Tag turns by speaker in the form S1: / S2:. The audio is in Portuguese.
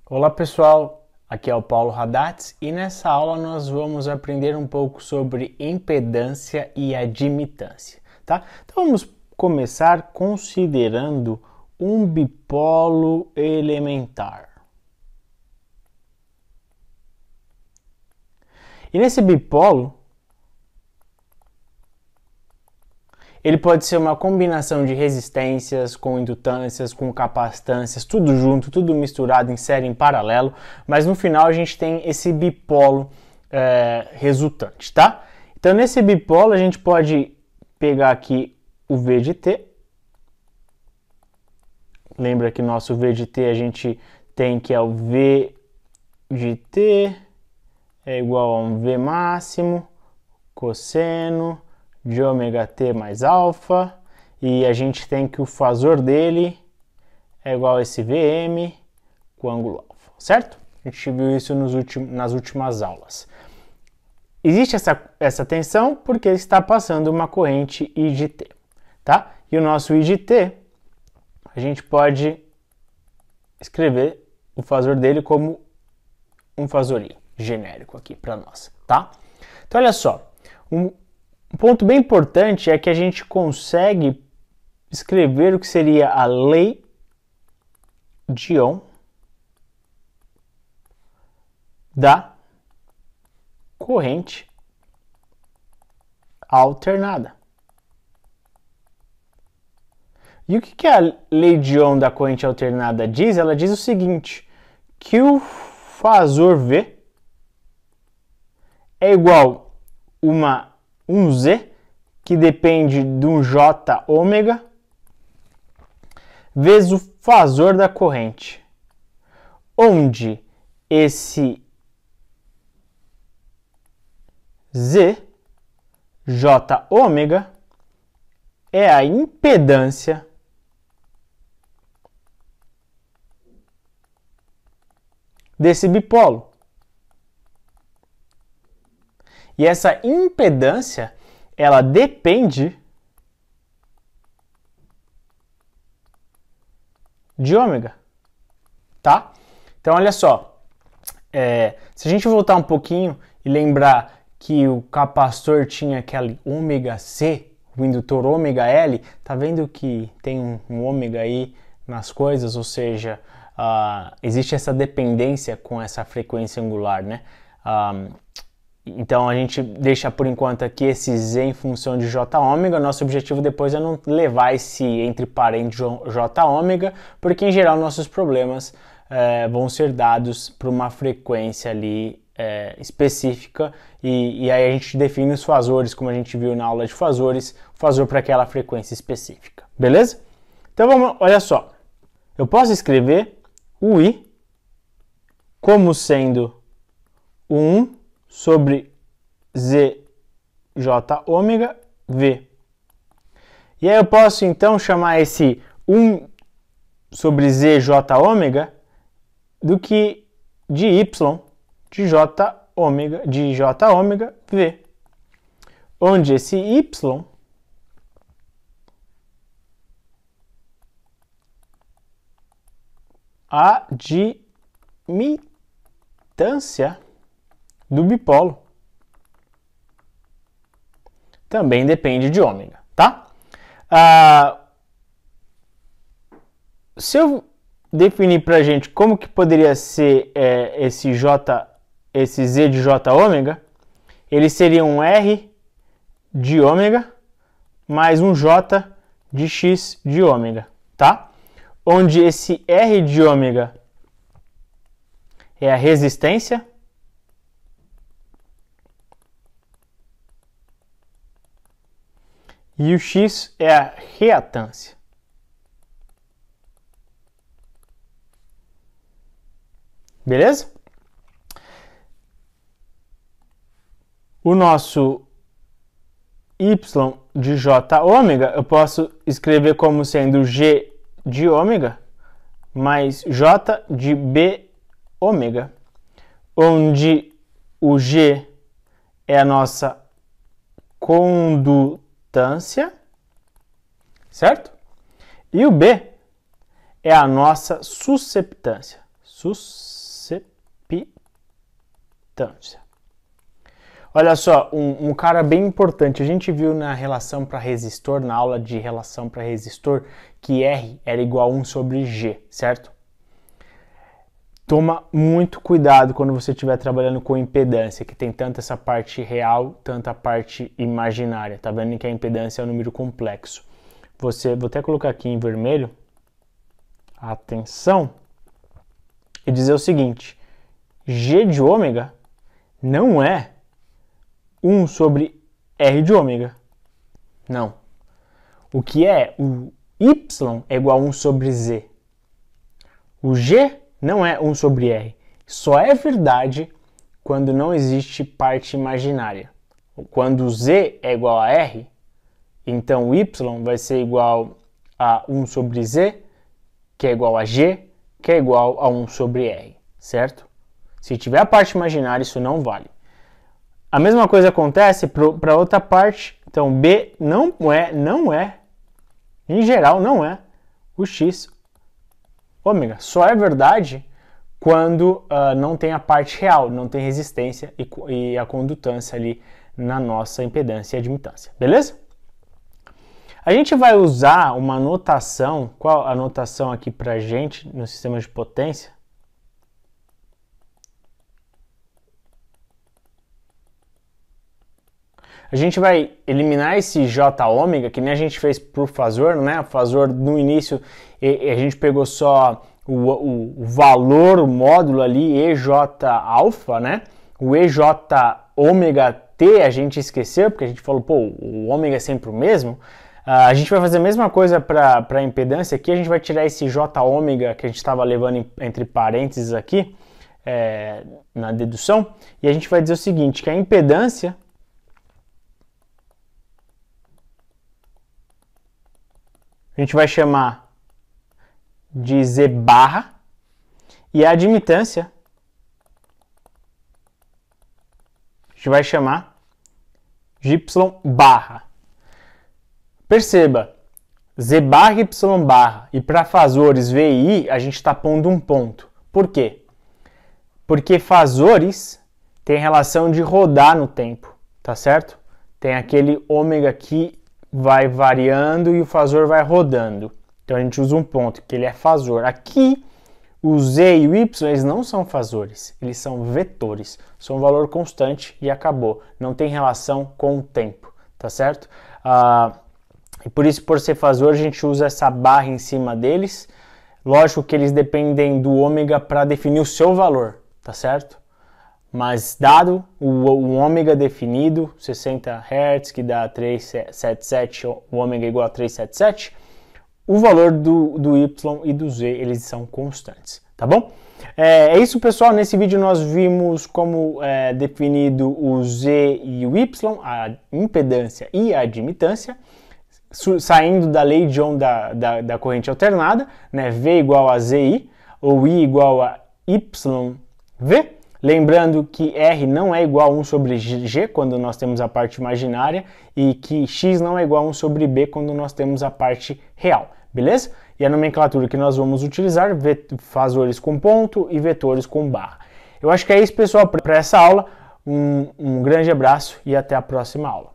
S1: Olá pessoal, aqui é o Paulo Radatz e nessa aula nós vamos aprender um pouco sobre impedância e admitância, tá? Então vamos começar considerando um bipolo elementar. E nesse bipolo, ele pode ser uma combinação de resistências com indutâncias, com capacitâncias, tudo junto, tudo misturado em série em paralelo, mas no final a gente tem esse bipolo resultante, tá? Então nesse bipolo a gente pode pegar aqui o V de T. Lembra que nosso V de T a gente tem que é o V de T é igual a um V máximo, cosseno de ômega t mais alfa, e a gente tem que o fasor dele é igual a esse Vm com ângulo alfa, certo? A gente viu isso nas últimas aulas. Existe essa tensão porque está passando uma corrente I de T, tá? E o nosso I de T, a gente pode escrever o fasor dele como um fasor I genérico aqui para nós, tá? Então olha só, um ponto bem importante é que a gente consegue escrever o que seria a lei de Ohm da corrente alternada. E o que a lei de Ohm da corrente alternada diz? Ela diz o seguinte, que o fasor V é igual a um Z, que depende de um J ômega, vezes o fasor da corrente, onde esse Z, J ômega, é a impedância desse bipolo. E essa impedância, ela depende de ômega, tá? Então, olha só, se a gente voltar um pouquinho e lembrar que o capacitor tinha aquele ômega C, o indutor ômega L, tá vendo que tem um ômega aí nas coisas, ou seja, existe essa dependência com essa frequência angular, né? Então a gente deixa por enquanto aqui esse Z em função de J ômega. Nosso objetivo depois é não levar esse entre parênteses J ômega, porque em geral nossos problemas vão ser dados por uma frequência ali específica e aí a gente define os fasores, como a gente viu na aula de fasores, o fasor para aquela frequência específica, beleza? Então vamos, olha só, eu posso escrever o I como sendo o 1 sobre ZJ ômega V. E aí eu posso então chamar esse 1 sobre ZJ ômega do que de Y de J ômega V. Onde esse Y a admitância do bipolo também depende de ômega, tá? Se eu definir para a gente como que poderia ser esse Z de J ômega, ele seria um R de ômega mais um J de X de ômega, tá? Onde esse R de ômega é a resistência e o X é a reatância. Beleza? O nosso Y de J ômega eu posso escrever como sendo G de ômega mais J de B ômega, onde o G é a nossa condutância, certo? E o B é a nossa susceptância. Susceptância. Olha só, um cara bem importante. A gente viu na relação para resistor, na aula de relação para resistor, que R era igual a 1 sobre G, certo? Toma muito cuidado quando você estiver trabalhando com impedância, que tem tanto essa parte real, tanto a parte imaginária. Tá vendo que a impedância é um número complexo. Vou até colocar aqui em vermelho. Atenção. E dizer o seguinte. G de ômega não é 1 sobre R de ômega. Não. O que é? O Y é igual a 1 sobre Z. O G não é 1 sobre R. Só é verdade quando não existe parte imaginária. Quando Z é igual a R, então o Y vai ser igual a 1 sobre Z, que é igual a G, que é igual a 1 sobre R, certo? Se tiver a parte imaginária, isso não vale. A mesma coisa acontece para outra parte. Então, B não é, em geral, não é o X ômega. Só é verdade quando não tem a parte real, não tem resistência e a condutância ali na nossa impedância e admitância. Beleza? A gente vai usar uma notação. Qual a notação aqui para gente no sistema de potência? A gente vai eliminar esse J ômega, que nem a gente fez por Phasor, né? O Phasor no início a gente pegou só o valor, o módulo ali, EJ alfa, né? O EJ ômega T a gente esqueceu, porque a gente falou, pô, o ômega é sempre o mesmo. A gente vai fazer a mesma coisa para a impedância aqui, a gente vai tirar esse J ômega que a gente estava levando entre parênteses aqui, na dedução, e a gente vai dizer o seguinte, que a impedância a gente vai chamar de Z barra e a admitância a gente vai chamar de Y barra. Perceba, Z barra e Y barra, e para fasores V e I a gente está pondo um ponto. Por quê? Porque fasores tem relação de rodar no tempo, tá certo? Tem aquele ômega que vai variando e o fasor vai rodando. Então a gente usa um ponto, que ele é fasor. Aqui, o Z e o Y, eles não são fasores, eles são vetores. São um valor constante e acabou. Não tem relação com o tempo, tá certo? E por isso, por ser fasor, a gente usa essa barra em cima deles. Lógico que eles dependem do ômega para definir o seu valor, tá certo? Mas dado o ômega definido, 60 Hz, que dá 377, o ômega igual a 377, o valor do Y e do Z, eles são constantes, tá bom? É isso, pessoal. Nesse vídeo nós vimos como é definido o Z e o Y, a impedância e a admitância, saindo da lei de Ohm da corrente alternada, né? V igual a ZI, ou I igual a YV. Lembrando que R não é igual a 1 sobre G quando nós temos a parte imaginária e que X não é igual a 1 sobre B quando nós temos a parte real, beleza? E a nomenclatura que nós vamos utilizar, fasores com ponto e vetores com barra. Eu acho que é isso, pessoal, para essa aula. Um grande abraço e até a próxima aula.